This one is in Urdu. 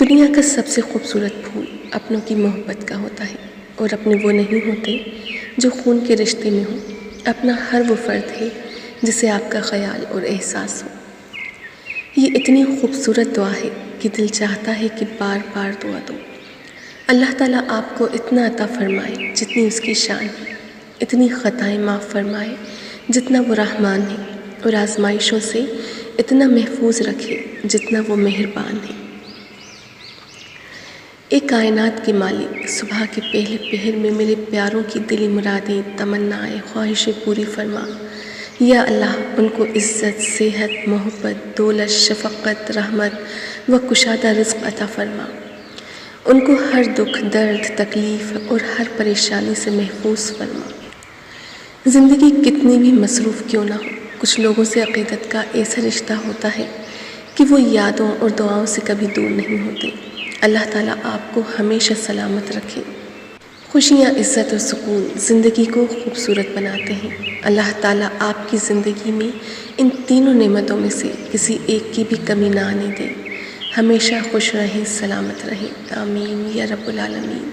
دنیا کا سب سے خوبصورت پھول اپنوں کی محبت کا ہوتا ہے، اور اپنے وہ نہیں ہوتے جو خون کے رشتے میں ہوں۔ اپنا ہر وہ فرد ہے جسے آپ کا خیال اور احساس ہو۔ یہ اتنی خوبصورت دعا ہے کہ دل چاہتا ہے کہ بار بار دعا دو۔ اللہ تعالیٰ آپ کو اتنا عطا فرمائے جتنی اس کی شان ہے، اتنی خطائیں معاف فرمائے جتنا وہ رحمان ہے، اور آزمائشوں سے اتنا محفوظ رکھے جتنا وہ مہربان ہے۔ اے کائنات کے مالک، صبح کے پہلے پہر میں میرے پیاروں کی دلی مرادیں، تمنائیں، خواہشیں پوری فرما۔ یا اللہ، ان کو عزت، صحت، محبت، دولت، شفقت، رحمت و کشادہ رزق عطا فرما۔ ان کو ہر دکھ، درد، تکلیف اور ہر پریشانی سے محفوظ فرما۔ زندگی کتنی بھی مصروف کیوں نہ ہو، کچھ لوگوں سے عقیدت کا ایسا رشتہ ہوتا ہے کہ وہ یادوں اور دعاؤں سے کبھی دور نہیں ہوتے۔ اللہ تعالیٰ آپ کو ہمیشہ سلامت رکھے۔ خوشیاں، عزت اور سکون زندگی کو خوبصورت بناتے ہیں۔ اللہ تعالیٰ آپ کی زندگی میں ان تینوں نعمتوں میں سے کسی ایک کی بھی کمی نہ آنے دے۔ ہمیشہ خوش رہیں، سلامت رہیں۔ آمین یا رب العالمین۔